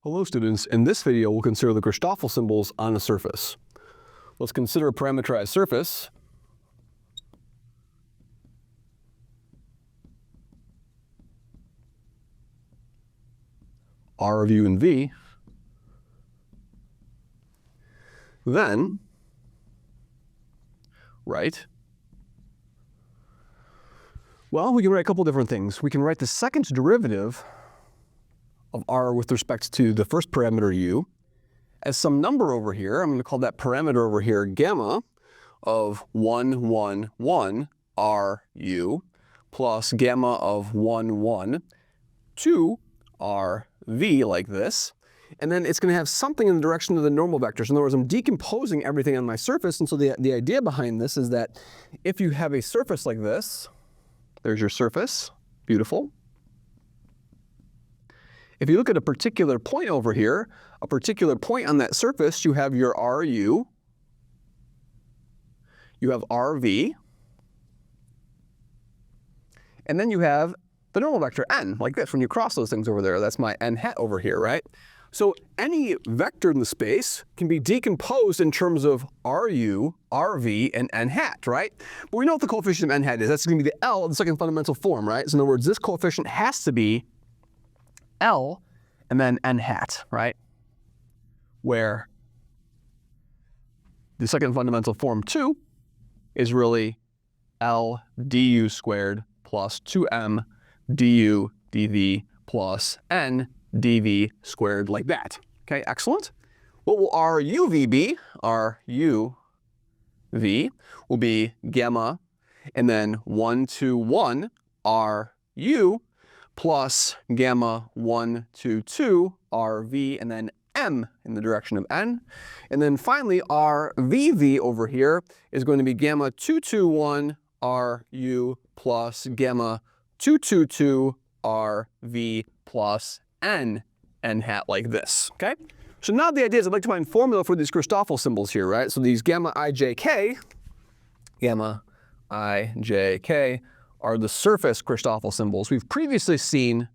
Hello students, in this video we'll consider the Christoffel symbols on a surface. Let's consider a parameterized surface. R of u and v. Then, write, well, we can write a couple different things. We can write the second derivative of r with respect to the first parameter u as some number over here. I'm going to call that parameter over here gamma of 1, 1, 1 ru plus gamma of 1, 1, 2 rv like this. And then it's going to have something in the direction of the normal vectors. In other words, I'm decomposing everything on my surface. And so the idea behind this is that if you have a surface like this, there's your surface, beautiful. If you look at a particular point over here, a particular point on that surface, you have your RU, you have RV, and then you have the normal vector n, like this. When you cross those things over there, that's my n hat over here, right? So any vector in the space can be decomposed in terms of RU, RV, and n hat, right? But we know what the coefficient of n hat is. That's going to be the L of the second fundamental form, right? So in other words, this coefficient has to be L and then n hat, right? Where the second fundamental form 2 is really L du squared plus 2m du dv plus n dv squared, like that. Okay, excellent. What will RUV be? RUV will be gamma and then 1, 2, 1 RU plus gamma 1, 2, 2 RV, and then m in the direction of n. And then finally, RVV over here is going to be gamma 2, 2, 1 RU plus gamma 2, 2, 2 RV plus n hat, like this. Okay? So now the idea is I'd like to find formula for these Christoffel symbols here, right? So these gamma ijk are the surface Christoffel symbols. We've previously seen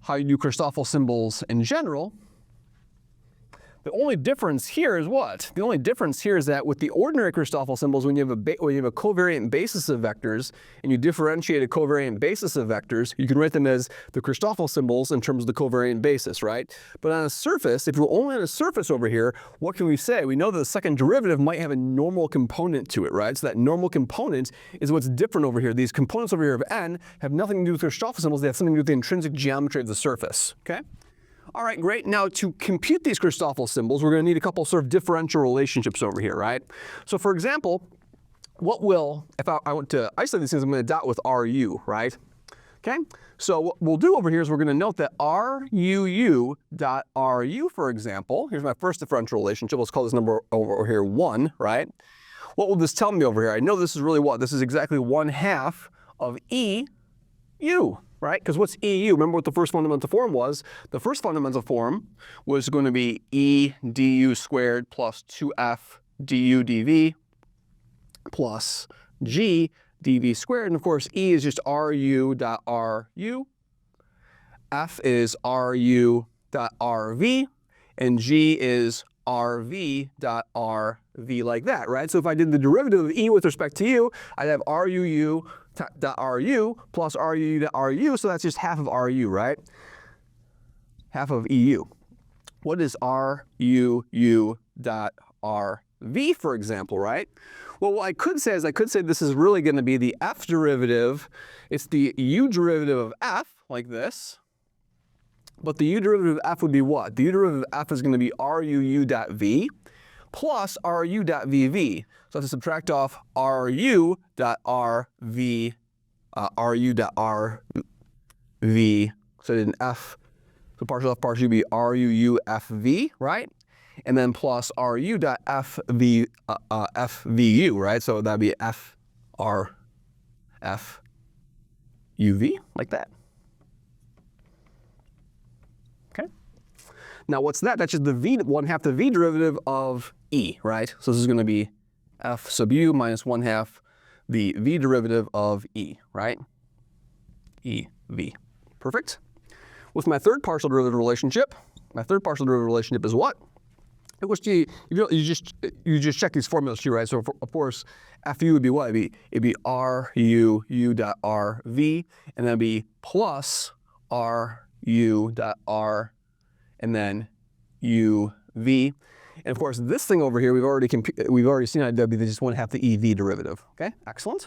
how you do Christoffel symbols in general. The only difference here is what? The only difference here is that with the ordinary Christoffel symbols, when you have a covariant basis of vectors and you differentiate a covariant basis of vectors, you can write them as the Christoffel symbols in terms of the covariant basis, right? But on a surface, if we're only on a surface over here, what can we say? We know that the second derivative might have a normal component to it, right? So that normal component is what's different over here. These components over here of n have nothing to do with Christoffel symbols. They have something to do with the intrinsic geometry of the surface, okay? All right, great. Now to compute these Christoffel symbols, we're going to need a couple sort of differential relationships over here, right? So for example, if I want to isolate these things, I'm going to dot with RU, right? Okay, so what we'll do over here is we're going to note that RUU dot RU, for example, here's my first differential relationship. Let's call this number over here 1, right? What will this tell me over here? I know this is really what? This is exactly 1/2 of EU. Right? Because what's EU? Remember what the first fundamental form was? The first fundamental form was going to be E du squared plus 2f du dv plus g dv squared. And of course, E is just RU dot RU. F is RU dot RV. And G is RV dot RV, like that, right? So if I did the derivative of E with respect to U, I'd have RUU dot RU plus RU dot RU, so that's just half of RU, right? Half of EU. What is RUU dot RV, for example, right? Well, what I could say is this is really going to be the F derivative. It's the U derivative of F, like this. But the U derivative of F would be what? The U derivative of F is going to be RUU dot V plus RU dot VV. So I have to subtract off RU dot RV, RU dot RV. So I did an F, so partial F partial U be RUU FV, right? And then plus RU dot FV, FVU, right? So that'd be FR, FUV, like that. Okay. Now what's that? That's just the V, 1/2 the V derivative of E, right? So this is going to be F sub U minus 1/2 the V derivative of E, right? EV. Perfect. with my third partial derivative relationship. My third partial derivative relationship is what? Of course, you just check these formulas too, right? So of course, FU would be what? It'd be RU U dot RV, and that'd be plus RU dot R, and then UV. And of course, this thing over here, we've already seen IW, they just want to have the EV derivative. Okay, excellent.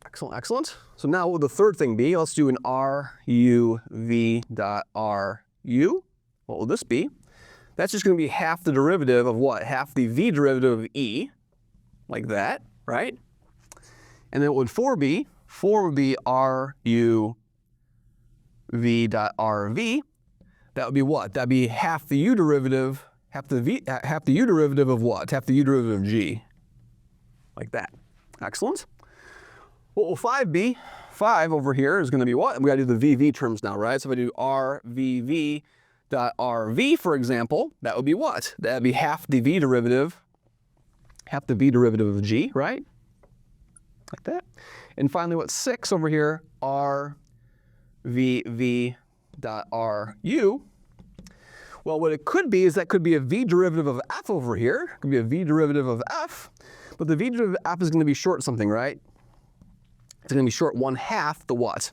Excellent, excellent. So now what would the third thing be? Let's do an RUV dot RU. What will this be? That's just going to be half the derivative of what? Half the V derivative of E, like that, right? And then what would 4 be? 4 would be RU V dot RV. That would be what? That would be half the U derivative, half the U derivative of what? Half the U derivative of G, like that. Excellent. What will 5 be? 5 over here is going to be what? We got to do the VV terms now, right? So if I do RVV dot RV, for example, that would be what? That would be half the V derivative of G, right? Like that. And finally, what's 6 over here? RVV dot RU. Well, what it could be is that could be a V derivative of F over here. It could be a V derivative of F, but the V derivative of F is going to be short something, right? It's going to be short 1/2 the what?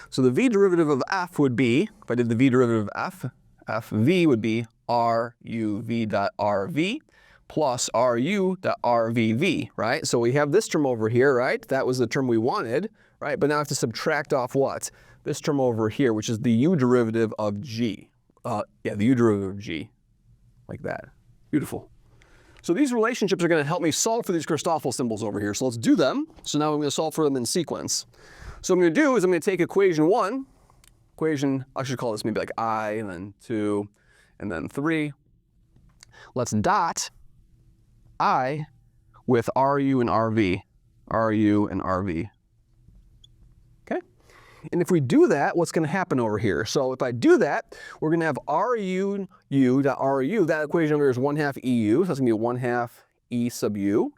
So the V derivative of F would be, if I did the V derivative of F, FV would be RUV dot RV plus RU dot RVV, right? So we have this term over here, right? That was the term we wanted, right? But now I have to subtract off what? This term over here, which is the U derivative of G. The U derivative of G, like that. Beautiful. So these relationships are going to help me solve for these Christoffel symbols over here. So let's do them. So now I'm going to solve for them in sequence. So what I'm going to do is I'm going to take equation 1, I should call this maybe like I, and then 2, and then 3. Let's dot I with RU and RV, RU and RV. Okay? And if we do that, what's going to happen over here? So if I do that, we're going to have RU U dot RU. That equation over here is 1/2 EU, so that's going to be 1/2 E sub U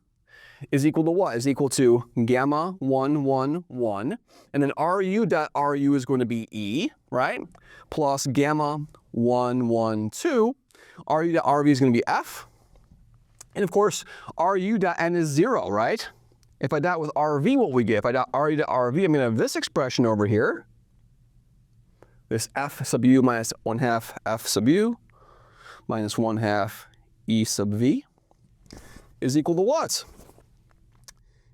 is equal to what? Is equal to gamma 1, 1, 1. And then RU dot RU is going to be E, right? Plus gamma 1, 1, 2. RU dot RV is going to be F. And of course, RU dot N is 0, right? If I dot with RV, what we get? If I dot RU dot RV, I'm going to have this expression over here. This F sub U minus 1/2 F sub U minus 1/2 E sub V is equal to what?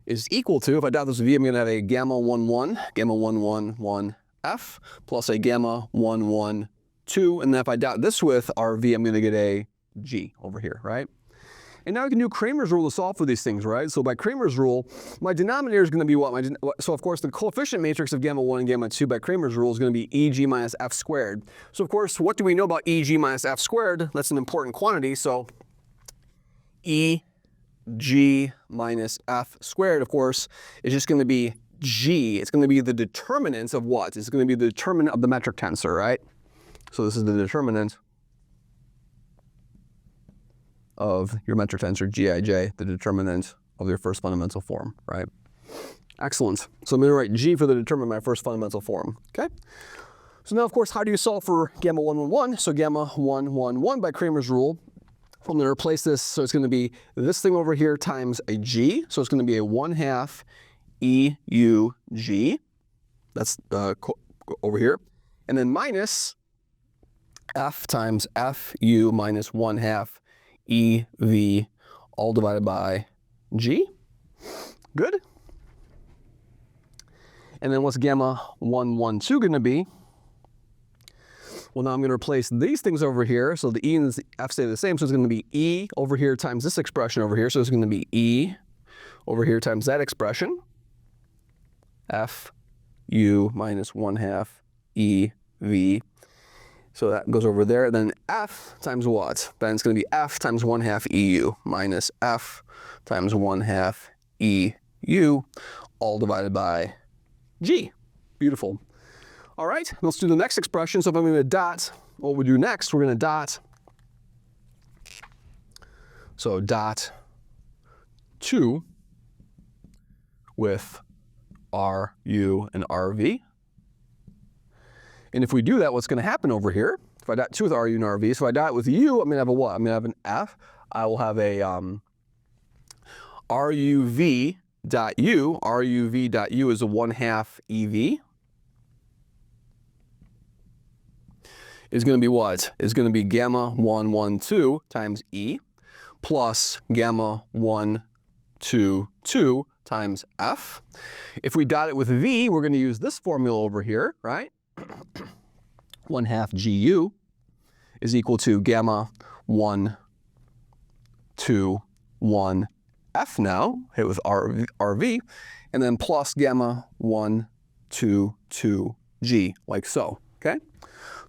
Is equal to, if I dot this with V, I'm going to have a gamma 1, 1, gamma 1, 1, 1 F plus a gamma 1, 1, 2. And then if I dot this with RV, I'm going to get a G over here, right? And now we can do Cramer's rule to solve for these things, right? So by Cramer's rule, my denominator is going to be what? So of course, the coefficient matrix of gamma 1 and gamma 2 by Cramer's rule is going to be EG minus F squared. So of course, what do we know about EG minus F squared? That's an important quantity. So EG minus F squared, of course, is just going to be G. It's going to be the determinant of what? It's going to be the determinant of the metric tensor, right? So this is the determinant of your metric tensor, Gij, the determinant of your first fundamental form, right? Excellent. So I'm going to write G for the determinant of my first fundamental form, okay? So now, of course, how do you solve for gamma 1, 1, 1? So gamma 1, 1, 1 by Cramer's rule. I'm going to replace this, so it's going to be this thing over here times a G. So it's going to be a 1/2 EUG. That's over here. And then minus F times FU minus 1/2 EV all divided by G. Good. And then what's gamma 1, 1, 2 going to be? Well, now I'm going to replace these things over here. So the E and the F stay the same. So it's going to be E over here times this expression over here. So it's going to be E over here times that expression. FU minus 1/2 EV. So that goes over there. Then F times what? Then it's going to be F times 1/2 EU minus F times 1/2 EU all divided by G. Beautiful. All right, let's do the next expression. So if I'm going to dot, what we do next, we're going to dot. So dot 2 with RU and RV. And if we do that, what's going to happen over here, if I dot 2 with RU and RV, so if I dot with U, I'm going to have a what? I'm going to have an F. I will have a RUV dot U. RUV dot U is a 1/2 EV. Is going to be what? Is going to be gamma 1, 1, 2 times E plus gamma 1, 2, 2 times F. If we dot it with V, we're going to use this formula over here, right? 1/2 GU is equal to gamma 1, 2, 1 F now, hit with RV, and then plus gamma 1, 2, 2 G, like so, okay?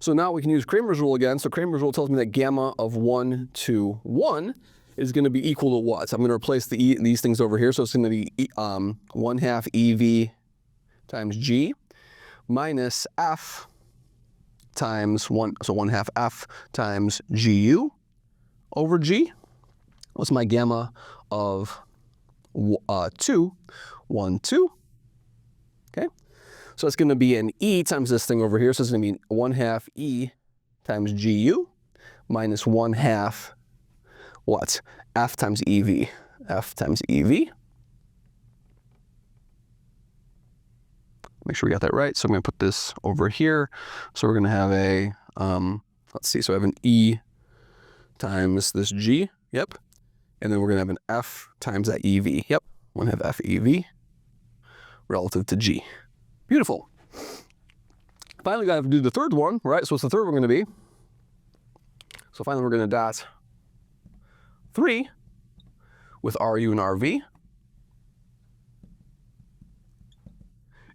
So now we can use Kramer's rule again. So Kramer's rule tells me that gamma of 1, 2, 1 is going to be equal to what? So I'm going to replace these things over here. So it's going to be 1/2 EV times G minus F times 1, so 1/2 F times GU over G. What's my gamma of 2, 1, 2? Okay. So it's going to be an E times this thing over here. So it's going to be 1/2 E times GU minus 1/2 what? F times EV. F times EV. Make sure we got that right. So I'm going to put this over here. So we're going to have a, let's see, so I have an E times this G. Yep. And then we're going to have an F times that EV. Yep. We're going to have FEV relative to G. Beautiful. Finally, we got to do the third one, right? So what's the third one going to be? So finally, we're going to dot 3 with RU and RV.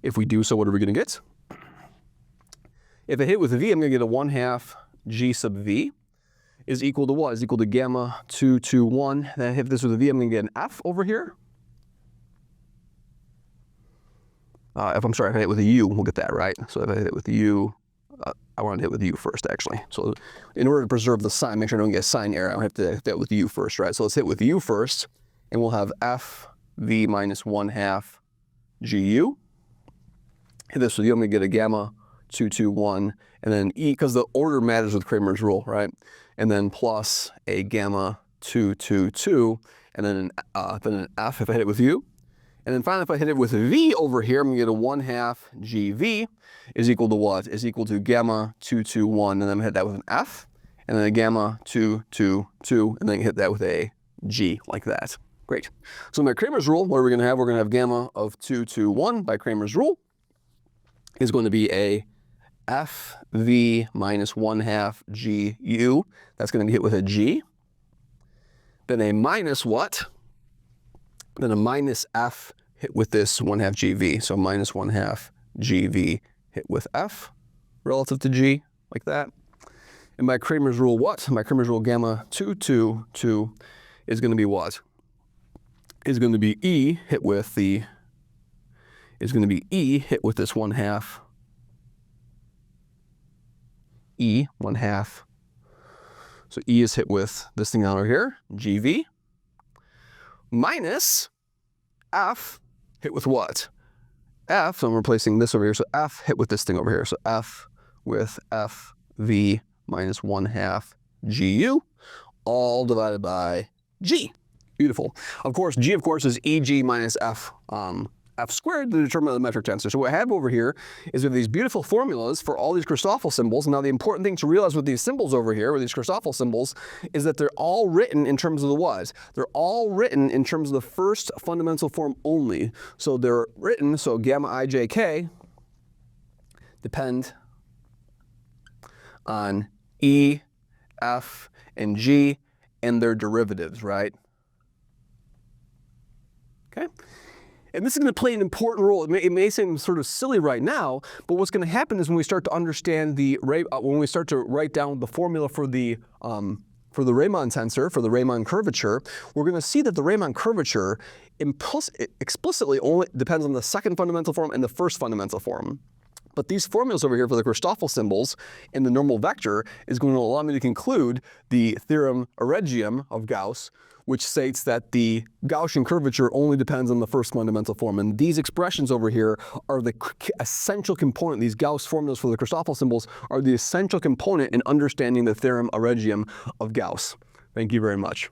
If we do so, what are we going to get? If I hit with a V, I'm going to get a 1/2 G sub V is equal to what? Is equal to gamma 2, 2, 1. Then I hit this with a V, I'm going to get an F over here. If I hit it with a U, we'll get that right. So if I hit it with a U, I want to hit with U first, actually. So in order to preserve the sign, make sure I don't get a sign error, I have to hit that with U first, right? So let's hit with U first, and we'll have FV minus 1/2 GU. Hit this with U, I'm going to get a gamma 2, 2, 1, and then E, because the order matters with Kramer's rule, right? And then plus a gamma 2, 2, 2, and then an F if I hit it with U. And then finally, if I hit it with a V over here, I'm going to get a 1/2 GV is equal to what? Is equal to gamma 2, 2, 1, and then I'm going to hit that with an F, and then a gamma 2, 2, 2, and then hit that with a G, like that. Great. So by Kramer's rule, what are we going to have? We're going to have gamma of 2, 2, 1 by Kramer's rule is going to be a FV minus 1/2 GU. That's going to be hit with a G. Then a minus what? Then a minus F hit with this 1/2 GV. So minus 1/2 GV hit with F relative to G, like that. And by Kramer's rule, what? By Kramer's rule, gamma 2, 2, 2 is going to be what? Is going to be E hit with the, is going to be E hit with this 1/2. E, 1/2. So E is hit with this thing over here, GV, minus F hit with what? F, so I'm replacing this over here, so F hit with this thing over here. So F with FV minus 1/2 GU, all divided by G. Beautiful. Of course, G, of course, is EG minus F, F squared to determine the metric tensor. So what I have over here is we have these beautiful formulas for all these Christoffel symbols. Now the important thing to realize with these symbols over here, with these Christoffel symbols, is that they're all written in terms of the what? They're all written in terms of the first fundamental form only. So they're written, so gamma ijk depend on E, F, and G and their derivatives, right? Okay. And this is going to play an important role. It may seem sort of silly right now, but what's going to happen is when we start to understand when we start to write down the formula for the Riemann tensor, for the Riemann curvature, we're going to see that the Riemann curvature explicitly only depends on the second fundamental form and the first fundamental form. But these formulas over here for the Christoffel symbols in the normal vector is going to allow me to conclude the theorem Regium of Gauss, which states that the Gaussian curvature only depends on the first fundamental form. And these expressions over here are the essential component. These Gauss formulas for the Christoffel symbols are the essential component in understanding the theorem a regium of Gauss. Thank you very much.